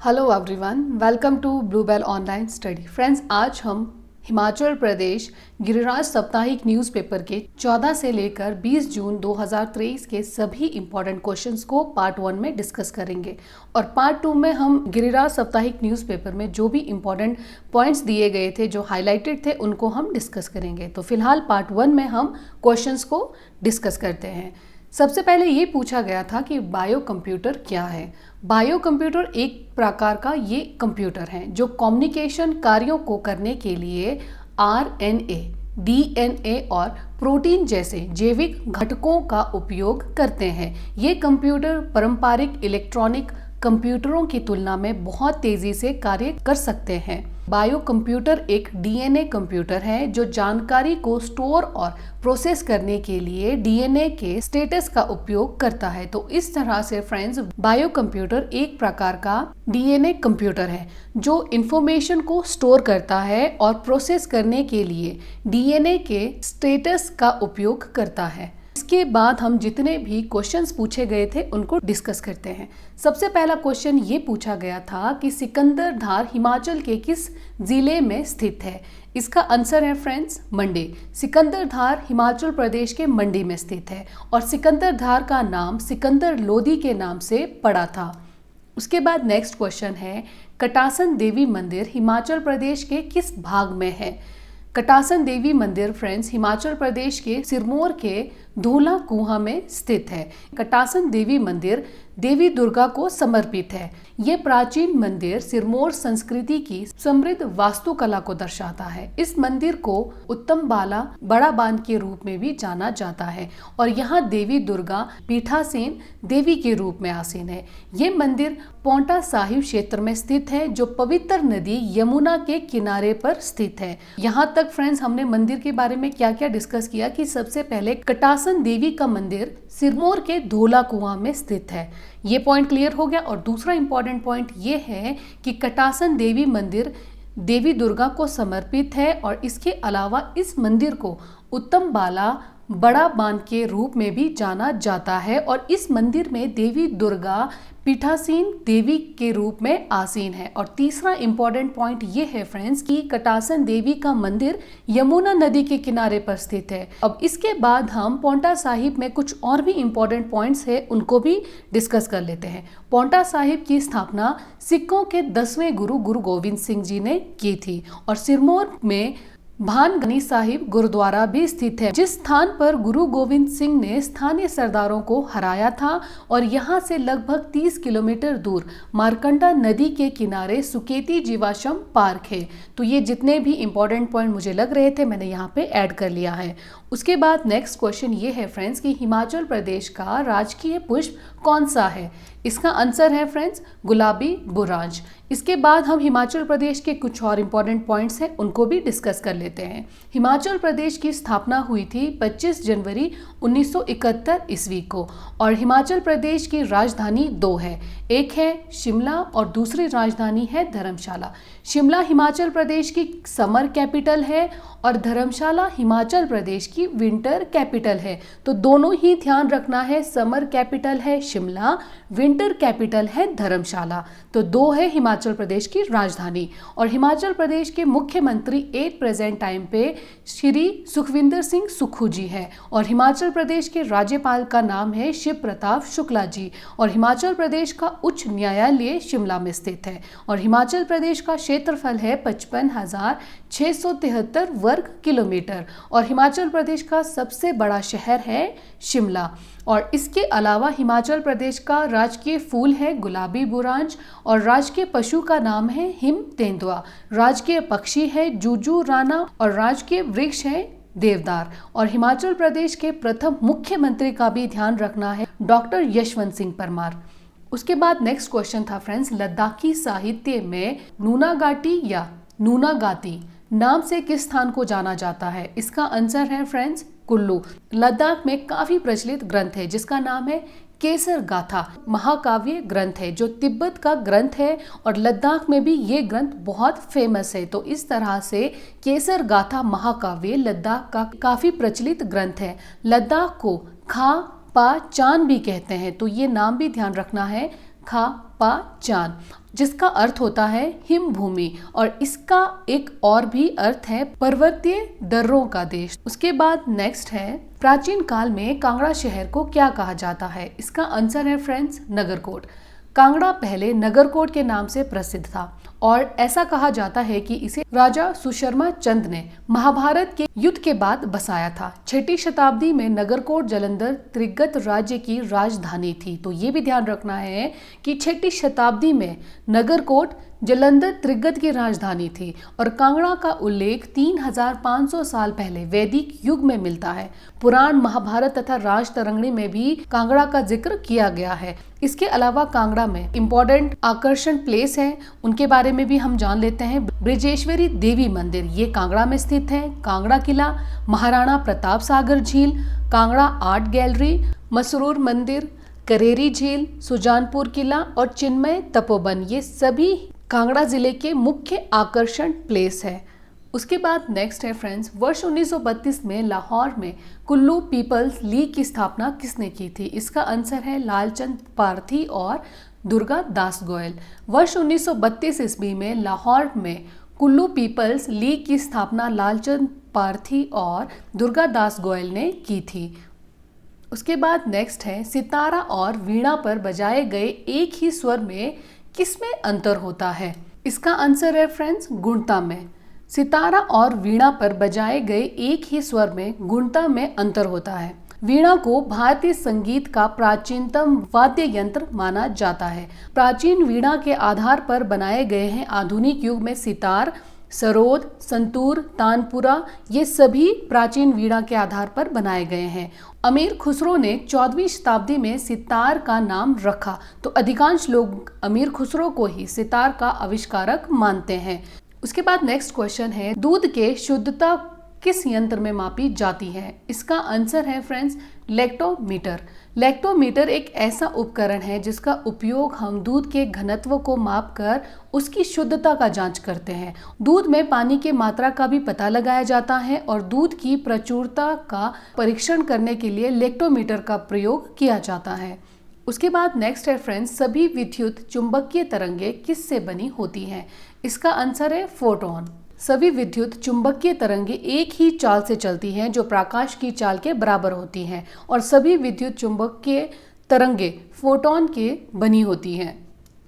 Hello everyone, welcome to Bluebell online study. Friends, आज हम हिमाचल प्रदेश गिरिराज साप्ताहिक न्यूज़पेपर के 14 से लेकर 20 जून 2023 के सभी इंपॉर्टेंट क्वेश्चंस को पार्ट 1 में डिस्कस करेंगे और पार्ट 2 में हम गिरिराज साप्ताहिक न्यूज़पेपर में जो भी इंपॉर्टेंट पॉइंट्स दिए गए थे, जो हाईलाइटेड थे, उनको हम डिस्कस करेंगे। तो फिलहाल पार्ट 1 में हम क्वेश्चंस को डिस्कस करते हैं। सबसे पहले ये पूछा गया था कि बायो कंप्यूटर क्या है। बायो कंप्यूटर एक प्रकार का ये कंप्यूटर है जो कम्युनिकेशन कार्यों को करने के लिए आरएनए, डीएनए और प्रोटीन जैसे जैविक घटकों का उपयोग करते हैं। ये कंप्यूटर पारंपरिक इलेक्ट्रॉनिक कंप्यूटरों की तुलना में बहुत तेजी से कार्य कर सकते हैं। बायो कंप्यूटर एक डीएनए कंप्यूटर है जो जानकारी को स्टोर और प्रोसेस करने के लिए डीएनए के स्टेटस का उपयोग करता है। तो इस तरह से फ्रेंड्स, बायो कंप्यूटर एक प्रकार का डीएनए कंप्यूटर है जो इंफॉर्मेशन को स्टोर करता है और प्रोसेस करने के लिए डीएनए के स्टेटस का उपयोग करता है। इसके बाद हम जितने भी क्वेश्चंस पूछे गए थे उनको डिस्कस करते हैं। सबसे पहला क्वेश्चन ये पूछा गया था कि सिकंदरधार हिमाचल के किस जिले में स्थित है। इसका आंसर है फ्रेंड्स मंडी। सिकंदरधार हिमाचल प्रदेश के मंडी में स्थित है और सिकंदरधार का नाम सिकंदर लोदी के नाम से पड़ा था। उसके बाद नेक्स्ट क्वेश्चन है, कटासन देवी मंदिर हिमाचल प्रदेश के किस भाग में है। कटासन देवी मंदिर फ्रेंड्स हिमाचल प्रदेश के सिरमौर के धूला कुआं में स्थित है। कटासन देवी मंदिर देवी दुर्गा को समर्पित है। ये प्राचीन मंदिर सिरमौर संस्कृति की समृद्ध वास्तुकला को दर्शाता है। इस मंदिर को उत्तम बाला बड़ा बांध के रूप में भी जाना जाता है और यहाँ देवी दुर्गा पीठासीन देवी के रूप में आसीन है। ये मंदिर पौंटा साहिब क्षेत्र में स्थित है जो पवित्र नदी यमुना के किनारे पर स्थित है। यहाँ तक फ्रेंड्स हमने मंदिर के बारे में क्या क्या डिस्कस किया कि सबसे पहले कटासन देवी का मंदिर सिरमौर के धोला कुआं में स्थित है। ये पॉइंट क्लियर हो गया। और दूसरा इंपॉर्टेंट पॉइंट ये है कि कटासन देवी मंदिर देवी दुर्गा को समर्पित है और इसके अलावा इस मंदिर को उत्तम बाला बड़ा बांध के रूप में भी जाना जाता है और इस मंदिर में देवी दुर्गा पीठासीन देवी के रूप में आसीन है। और तीसरा इंपॉर्टेंट पॉइंट ये है फ्रेंड्स कि कटासन देवी का मंदिर यमुना नदी के किनारे पर स्थित है। अब इसके बाद हम पौंटा साहिब में कुछ और भी इंपॉर्टेंट पॉइंट्स है उनको भी डिस्कस कर लेते हैं। पौंटा साहिब की स्थापना सिखों के 10वें गुरु गुरु गोविंद सिंह जी ने की थी और सिरमौर में भानगनी साहिब गुरुद्वारा भी स्थित है जिस स्थान पर गुरु गोविंद सिंह ने स्थानीय सरदारों को हराया था और यहाँ से लगभग 30 किलोमीटर दूर मारकंडा नदी के किनारे सुकेती जीवाश्म पार्क है। तो ये जितने भी इंपॉर्टेंट पॉइंट मुझे लग रहे थे मैंने यहाँ पे ऐड कर लिया है। उसके बाद नेक्स्ट क्वेश्चन ये है फ्रेंड्स कि हिमाचल प्रदेश का राजकीय पुष्प कौन सा है। इसका आंसर है फ्रेंड्स गुलाबी बुरांश। इसके बाद हम हिमाचल प्रदेश के कुछ और इंपॉर्टेंट पॉइंट्स हैं उनको भी डिस्कस कर लेते हैं। हिमाचल प्रदेश की स्थापना हुई थी 25 जनवरी 1971 ईस्वी को और हिमाचल प्रदेश की राजधानी 2 है, एक है शिमला और दूसरी राजधानी है धर्मशाला। शिमला हिमाचल प्रदेश की समर कैपिटल है और धर्मशाला हिमाचल प्रदेश की विंटर कैपिटल है। तो दोनों ही ध्यान रखना है, समर कैपिटल है शिमला, विंटर कैपिटल है धर्मशाला। तो 2 है हिमाचल प्रदेश की राजधानी। और हिमाचल प्रदेश के मुख्यमंत्री एट प्रेजेंट टाइम पे श्री सुखविंदर सिंह सुक्खू जी है और हिमाचल प्रदेश के राज्यपाल का नाम है शिव प्रताप शुक्ला जी और हिमाचल प्रदेश का उच्च न्यायालय शिमला में स्थित है और हिमाचल प्रदेश का क्षेत्रफल है 55,673 वर्ग किलोमीटर और हिमाचल प्रदेश का सबसे बड़ा शहर है शिमला। और इसके अलावा हिमाचल प्रदेश का राजकीय फूल है गुलाबी बुरांश और राजकीय पशु का नाम है हिम तेंदुआ, राजकीय पक्षी है जूजू राना और राजकीय वृक्ष है देवदार। और हिमाचल प्रदेश के प्रथम मुख्यमंत्री का भी ध्यान रखना है डॉक्टर यशवंत सिंह परमार। उसके बाद नेक्स्ट क्वेश्चन था फ्रेंड्स, लद्दाखी साहित्य में नूनागाटी या नूनागाती नाम से किस स्थान को जाना जाता है। इसका आंसर है फ्रेंड्स कुल्लू। लद्दाख में काफी प्रचलित ग्रंथ है जिसका नाम है केसर गाथा, महाकाव्य ग्रंथ है जो तिब्बत का ग्रंथ है और लद्दाख में भी ये ग्रंथ बहुत फेमस है। तो इस तरह से केसर गाथा महाकाव्य लद्दाख का काफी प्रचलित ग्रंथ है। लद्दाख को खा पा चान भी कहते हैं, तो ये नाम भी ध्यान रखना है। खा पा चान, जिसका अर्थ होता है हिम भूमि, और इसका एक और भी अर्थ है पर्वतीय दर्रों का देश। उसके बाद नेक्स्ट है प्राचीन काल में कांगड़ा शहर को क्या कहा जाता है? इसका आंसर है फ्रेंड्स नगरकोट। कांगड़ा पहले नगरकोट के नाम से प्रसिद्ध था और ऐसा कहा जाता है कि इसे राजा सुशर्मा चंद ने महाभारत के युद्ध के बाद बसाया था। 6ठी शताब्दी में नगरकोट जालंधर त्रिगत राज्य की राजधानी थी। तो ये भी ध्यान रखना है कि 6ठी शताब्दी में नगरकोट जालंधर त्रिगत की राजधानी थी और कांगड़ा का उल्लेख 3500 साल पहले वैदिक युग में मिलता है। पुराण, महाभारत तथा राजतरंगिणी में भी कांगड़ा का जिक्र किया गया है। इसके अलावा कांगड़ा में इम्पोर्टेंट आकर्षण प्लेस है, उनके बारे में भी हम जान लेते हैं। ब्रजेश्वरी देवी मंदिर, ये कांगड़ा में स्थित है। कांगड़ा किला, महाराणा प्रताप सागर झील, कांगड़ा आर्ट गैलरी, मसरूर मंदिर, करेरी झील, सुजानपुर किला और चिन्मय तपोवन, ये सभी कांगड़ा जिले के मुख्य आकर्षण प्लेस है। उसके बाद नेक्स्ट है फ्रेंड्स, वर्ष 1932 में लाहौर में कुल्लू पीपल्स लीग की स्थापना किसने की थी? इसका आंसर है लालचंद पारथी और दुर्गा दास गोयल। वर्ष 1932 ईस्वी में लाहौर में कुल्लू पीपल्स लीग की स्थापना लालचंद पारथी और दुर्गा दास गोयल ने की थी। उसके बाद नेक्स्ट है सितारा और वीणा पर बजाए गए एक ही स्वर में किसमें अंतर होता है? इसका आंसर है फ्रेंड्स गुणता में। सितारा और वीणा पर बजाए गए एक ही स्वर में गुणता में अंतर होता है। वीणा को भारतीय संगीत का प्राचीनतम वाद्य यंत्र माना जाता है। प्राचीन वीणा के आधार पर बनाए गए हैं आधुनिक युग में सितार, सरोद, संतूर, तानपुरा, ये सभी प्राचीन वीणा के आधार पर बनाए गए हैं। अमीर खुसरो ने 14वीं शताब्दी में सितार का नाम रखा, तो अधिकांश लोग अमीर खुसरो को ही सितार का आविष्कारक मानते हैं। उसके बाद नेक्स्ट क्वेश्चन है, दूध के शुद्धता किस यंत्र में मापी जाती है? इसका आंसर है फ्रेंड्स लैक्टोमीटर। लैक्टोमीटर एक ऐसा उपकरण है जिसका उपयोग हम दूध के घनत्व को मापकर उसकी शुद्धता का जांच करते हैं। दूध में पानी की मात्रा का भी पता लगाया जाता है और दूध की प्रचुरता का परीक्षण करने के लिए लैक्टोमीटर का प्रयोग किया जाता है। उसके बाद नेक्स्ट है फ्रेंड्स, सभी विद्युत चुंबकीय तरंगें किससे बनी होती हैं? इसका आंसर है फोटोन। सभी विद्युत चुंबकीय तरंगें एक ही चाल से चलती हैं जो प्रकाश की चाल के बराबर होती हैं और सभी विद्युत चुंबकीय तरंगें फोटोन के बनी होती हैं।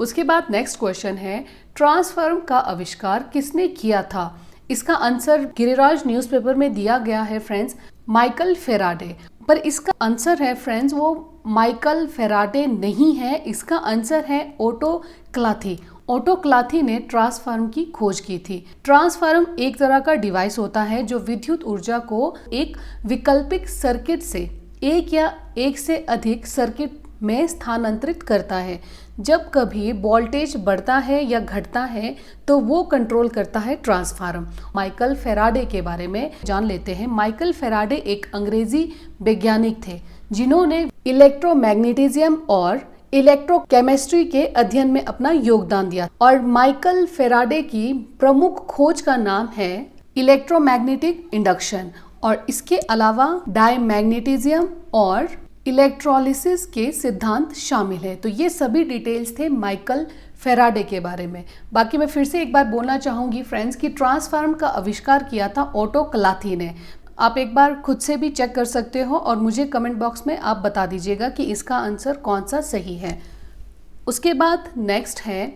उसके बाद नेक्स्ट क्वेश्चन है, ट्रांसफार्मर का आविष्कार किसने किया था? इसका आंसर गिरिराज न्यूज़पेपर में दिया गया है फ्रेंड्स माइकल फेराडे, पर इसका आंसर है फ्रेंड्स वो माइकल फेराडे नहीं है, इसका आंसर है ओटो क्लाथी। ओटो क्लाथी ने ट्रांसफार्मर की खोज की थी। ट्रांसफार्मर एक तरह का डिवाइस होता है जो विद्युत ऊर्जा को एक वैकल्पिक सर्किट से एक या एक से अधिक सर्किट में स्थानांतरित करता है। जब कभी वोल्टेज बढ़ता है या घटता है तो वो कंट्रोल करता है ट्रांसफार्मर। माइकल फेराडे के बारे में जान लेते हैं। माइकल फेराडे एक अंग्रेजी वैज्ञानिक थे जिन्होंने इलेक्ट्रोमैग्नेटिज्म और इलेक्ट्रोकेमिस्ट्री के अध्ययन में अपना योगदान दिया और माइकल फेराडे की प्रमुख खोज का नाम है इलेक्ट्रोमैग्नेटिक इंडक्शन और इसके अलावा डायमैग्नेटिज्म और इलेक्ट्रोलिसिस के सिद्धांत शामिल है। तो ये सभी डिटेल्स थे माइकल फेराडे के बारे में। बाकी मैं फिर से एक बार बोलना चाहूंगी फ्रेंड्स कि ट्रांसफार्मर का आविष्कार किया था ओटो क्लाथी ने। आप एक बार खुद से भी चेक कर सकते हो और मुझे कमेंट बॉक्स में आप बता दीजिएगा कि इसका आंसर कौन सा सही है। उसके बाद नेक्स्ट है,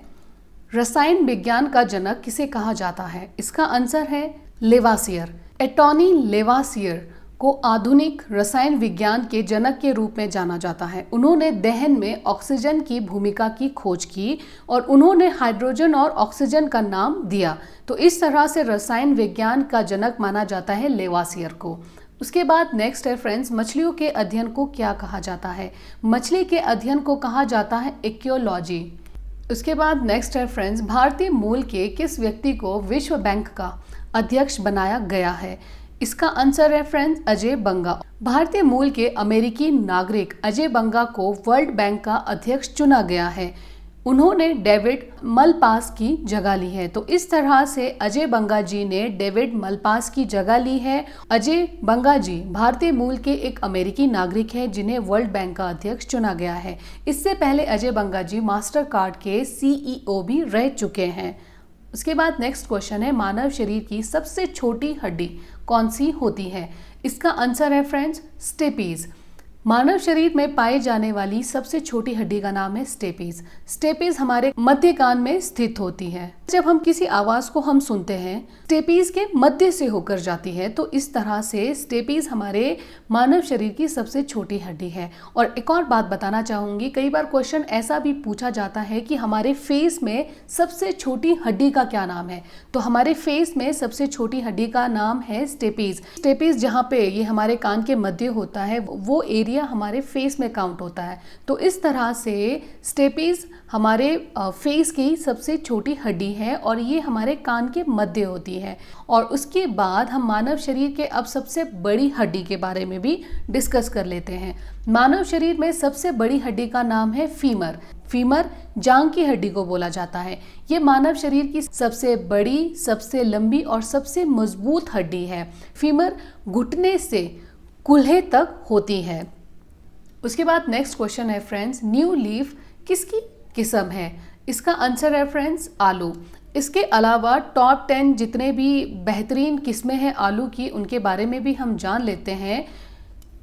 रसायन विज्ञान का जनक किसे कहा जाता है? इसका आंसर है लेवासियर। एंटोनी लेवासियर को आधुनिक रसायन विज्ञान के जनक के रूप में जाना जाता है। उन्होंने दहन में ऑक्सीजन की भूमिका की खोज की और उन्होंने हाइड्रोजन और ऑक्सीजन का नाम दिया। तो इस तरह से रसायन विज्ञान का जनक माना जाता है लेवासियर को। उसके बाद नेक्स्ट है फ्रेंड्स, मछलियों के अध्ययन को क्या कहा जाता है? मछली के अध्ययन को कहा जाता है इक्योलॉजी। उसके बाद नेक्स्ट है फ्रेंड्स, भारतीय मूल के किस व्यक्ति को विश्व बैंक का अध्यक्ष बनाया गया है? इसका आंसर है फ्रेंड्स अजय बंगा। भारतीय मूल के अमेरिकी नागरिक अजय बंगा को वर्ल्ड बैंक का अध्यक्ष चुना गया है। उन्होंने डेविड मलपास की जगह ली है। तो इस तरह से अजय बंगा जी ने डेविड मलपास की जगह ली है। अजय बंगा जी भारतीय मूल के एक अमेरिकी नागरिक है जिन्हें वर्ल्ड बैंक का अध्यक्ष चुना गया है। इससे पहले अजय बंगा जी मास्टर कार्ड के CEO भी रह चुके हैं। उसके बाद नेक्स्ट क्वेश्चन है, मानव शरीर की सबसे छोटी हड्डी कौन सी होती है? इसका आंसर है फ्रेंड्स स्टेपीज। मानव शरीर में पाए जाने वाली सबसे छोटी हड्डी का नाम है स्टेपीज। स्टेपीज हमारे मध्य कान में स्थित होती है। जब हम किसी आवाज को हम सुनते हैं स्टेपीज के मध्य से होकर जाती है, तो इस तरह से स्टेपीज हमारे मानव शरीर की सबसे छोटी हड्डी है। और एक और बात बताना चाहूंगी, कई बार क्वेश्चन ऐसा भी पूछा जाता है कि हमारे फेस में सबसे छोटी हड्डी का क्या नाम है? तो हमारे फेस में सबसे छोटी हड्डी का नाम है स्टेपीज। स्टेपीज जहाँ पे ये हमारे कान के मध्य होता है वो एरिया हमारे फेस में काउंट होता है। तो इस तरह से स्टेपीज हमारे फेस की सबसे छोटी हड्डी है और ये हमारे कान के मध्य होती है। और उसके बाद हम मानव शरीर के अब सबसे बड़ी हड्डी के बारे में भी डिस्कस कर लेते हैं। मानव शरीर में सबसे बड़ी हड्डी का नाम है फीमर। फीमर जांघ की हड्डी को बोला जाता है। ये मानव शरीर की सबसे बड़ी, सबसे लंबी और सबसे मजबूत हड्डी है। फीमर घुटने से कूल्हे तक होती है। उसके बाद नेक्स्ट क्वेश्चन है फ्रेंड्स, न्यू लीफ किसकी किस्म है? इसका आंसर है फ्रेंड्स आलू। इसके अलावा टॉप 10 जितने भी बेहतरीन किस्में हैं आलू की, उनके बारे में भी हम जान लेते हैं।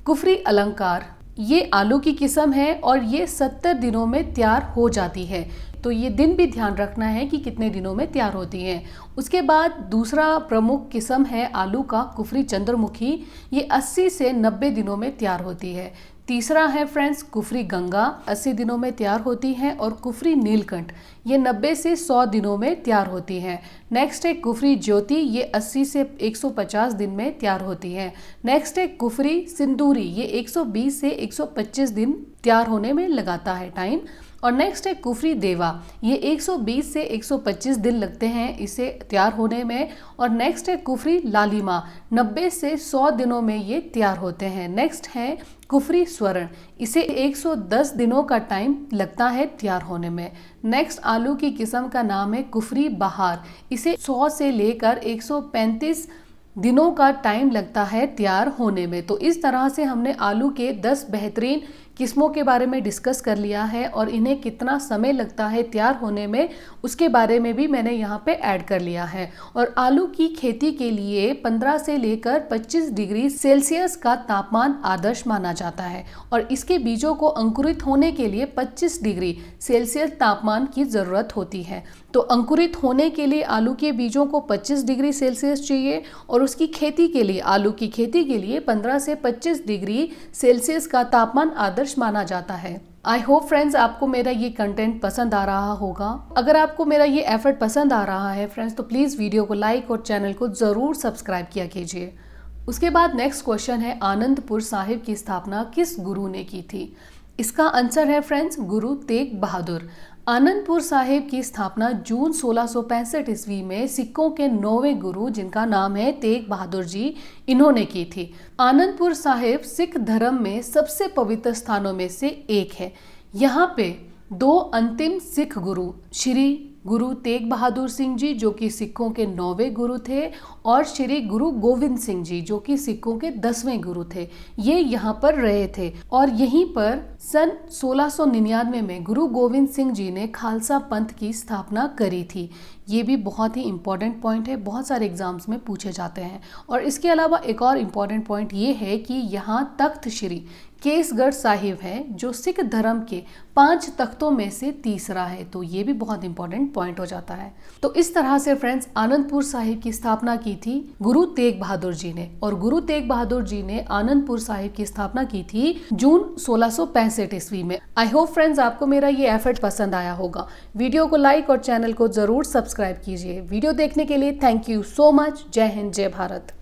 कुफरी अलंकार ये आलू की किस्म है और ये 70 दिनों में तैयार हो जाती है। तो ये दिन भी ध्यान रखना है कि कितने दिनों में तैयार होती है। उसके बाद दूसरा प्रमुख किस्म है आलू का कुफरी चंद्रमुखी। ये 80 से 90 दिनों में तैयार होती है। तीसरा है फ्रेंड्स कुफरी गंगा, 80 दिनों में तैयार होती है। और कुफरी नीलकंठ ये 90 से 100 दिनों में तैयार होती है। नेक्स्ट है कुफरी ज्योति, ये 80 से 150 दिन में तैयार होती है। नेक्स्ट है कुफरी सिंदूरी, ये 120 से 125 दिन तैयार होने में लगाता है टाइम। और नेक्स्ट है कुफरी देवा, ये 120 से 125 दिन लगते हैं इसे तैयार होने में। और नेक्स्ट है कुफरी लालिमा, 90 से 100 दिनों में ये तैयार होते हैं। नेक्स्ट है कुफरी स्वर्ण, इसे 110 दिनों का टाइम लगता है तैयार होने में। नेक्स्ट आलू की किस्म का नाम है कुफरी बहार, इसे 100 से लेकर 135 दिनों का टाइम लगता है तैयार होने में। तो इस तरह से हमने आलू के 10 बेहतरीन किस्मों के बारे में डिस्कस कर लिया है और इन्हें कितना समय लगता है तैयार होने में उसके बारे में भी मैंने यहाँ पे ऐड कर लिया है। और आलू की खेती के लिए 15 से लेकर 25 डिग्री सेल्सियस का तापमान आदर्श माना जाता है और इसके बीजों को अंकुरित होने के लिए 25 डिग्री सेल्सियस तापमान की ज़रूरत होती है। तो अंकुरित होने के लिए आलू के बीजों को 25 डिग्री सेल्सियस चाहिए और उसकी खेती के लिए, आलू की खेती के लिए 15 से 25 डिग्री सेल्सियस का तापमान आदर्श माना जाता है। आई होप फ्रेंड्स आपको मेरा ये कंटेंट पसंद आ रहा होगा। अगर आपको मेरा ये एफर्ट पसंद आ रहा है फ्रेंड्स तो प्लीज़ वीडियो को लाइक और चैनल को ज़रूर सब्सक्राइब किया कीजिए। उसके बाद नेक्स्ट क्वेश्चन है, आनंदपुर साहिब की स्थापना किस गुरु ने की थी? इसका आंसर है फ्रेंड्स गुरु तेग बहादुर। आनंदपुर साहिब की स्थापना जून 1665 ईस्वी में सिखों के 9वें गुरु, जिनका नाम है तेग बहादुर जी, इन्होंने की थी। आनंदपुर साहिब सिख धर्म में सबसे पवित्र स्थानों में से एक है। यहाँ पे 2 अंतिम सिख गुरु श्री गुरु तेग बहादुर सिंह जी जो कि सिखों के 9वें गुरु थे और श्री गुरु गोविंद सिंह जी जो कि सिखों के 10वें गुरु थे, ये यहाँ पर रहे थे। और यहीं पर सन 1699 में गुरु गोविंद सिंह जी ने खालसा पंथ की स्थापना करी थी। ये भी बहुत ही इम्पॉर्टेंट पॉइंट है, बहुत सारे एग्जाम्स में पूछे जाते हैं। और इसके अलावा एक और इम्पॉर्टेंट पॉइंट ये है कि यहाँ तख्त श्री केसगढ़ साहिब है जो सिख धर्म के 5 तख्तों में से तीसरा है। तो ये भी बहुत इंपॉर्टेंट पॉइंट हो जाता है। तो इस तरह से फ्रेंड्स आनंदपुर साहिब की स्थापना की थी गुरु तेग बहादुर जी ने और गुरु तेग बहादुर जी ने आनंदपुर साहिब की स्थापना की थी जून 1665 ईस्वी में। आई होप फ्रेंड्स आपको मेरा ये एफर्ट पसंद आया होगा। वीडियो को लाइक और चैनल को जरूर सब्सक्राइब कीजिए। वीडियो देखने के लिए थैंक यू सो मच। जय हिंद, जय भारत।